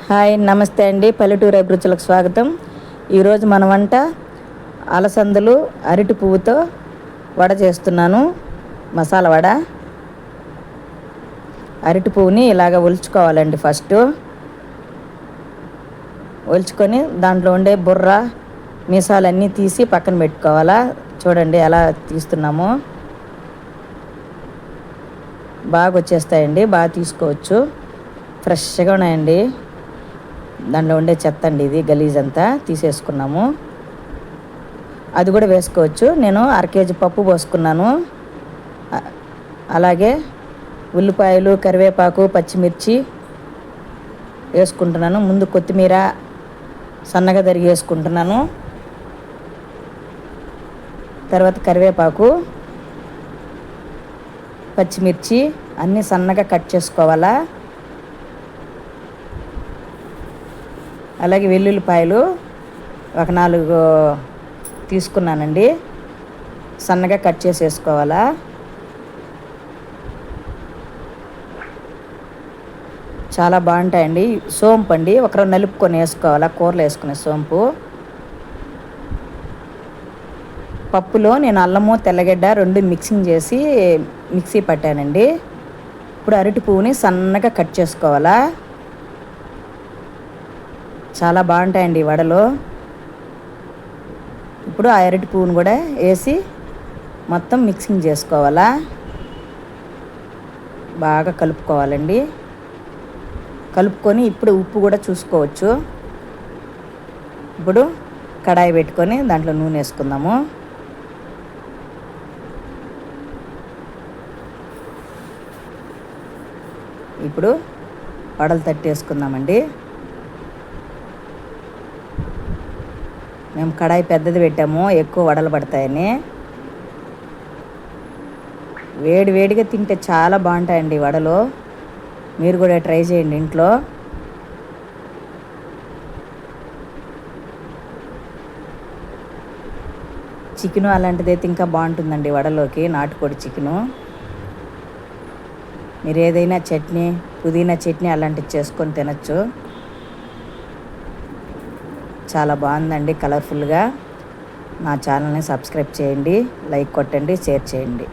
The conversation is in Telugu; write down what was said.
హాయ్ నమస్తే అండి, పల్లెటూరు అభిరుచులకు స్వాగతం. ఈరోజు మన వంట అలసందలు అరటి పువ్వుతో వడ చేస్తున్నాను. మసాలా వడ. అరటి పువ్వుని ఇలాగ ఒలుచుకోవాలండి. ఫస్ట్ ఒలుచుకొని దాంట్లో ఉండే బుర్ర మీసాలన్నీ తీసి పక్కన పెట్టుకోవాలా. చూడండి ఎలా తీస్తున్నామో. బాగా వచ్చేస్తాయండి, బాగా తీసుకోవచ్చు. ఫ్రెష్గా ఉన్నాయండి. దాంట్లో ఉండే చెత్త అండి, ఇది గలీజ్ అంతా తీసేసుకున్నాము. అది కూడా వేసుకోవచ్చు. నేను 1/2 కేజీ పప్పు పోసుకున్నాను. అలాగే ఉల్లిపాయలు, కరివేపాకు, పచ్చిమిర్చి వేసుకుంటున్నాను. ముందు కొత్తిమీర సన్నగా తరిగి వేసుకుంటున్నాను. తర్వాత కరివేపాకు, పచ్చిమిర్చి అన్నీ సన్నగా కట్ చేసుకోవాలా. అలాగే వెల్లుల్లిపాయలు ఒక 4 తీసుకున్నానండి, సన్నగా కట్ చేసి వేసుకోవాలా. చాలా బాగుంటాయండి. సోంపు అండి, ఒకరు నలుపుకొని వేసుకోవాలా. కూరలో వేసుకునే సోంపు. పప్పులో నేను అల్లము, తెల్లగడ్డ 2 మిక్సింగ్ చేసి మిక్సీ పట్టానండి. ఇప్పుడు అరటి పువ్వుని సన్నగా కట్ చేసుకోవాలా. చాలా బాగుంటాయండి వడలు. ఇప్పుడు ఆ అరటి పువ్వును కూడా వేసి మొత్తం మిక్సింగ్ చేసుకోవాలా. బాగా కలుపుకోవాలండి. కలుపుకొని ఇప్పుడు ఉప్పు కూడా చూసుకోవచ్చు. ఇప్పుడు కడాయి పెట్టుకొని దాంట్లో నూనె వేసుకుందాము. ఇప్పుడు వడలు తట్టేసుకుందామండి. మేము కడాయి పెద్దది పెట్టాము, ఎక్కువ వడలు పడతాయని. వేడిగా తింటే చాలా బాగుంటాయండి వడలు. మీరు కూడా ట్రై చేయండి ఇంట్లో. చికెను అలాంటిది అయితే ఇంకా బాగుంటుందండి వడలోకి, నాటుకోడి చికెను. మీరు ఏదైనా చట్నీ, పుదీనా చట్నీ అలాంటివి చేసుకొని తినచ్చు. చాలా బాగుందండి, కలర్ఫుల్గా. నా ఛానల్ని సబ్స్క్రైబ్ చేయండి, లైక్ కొట్టండి, షేర్ చేయండి.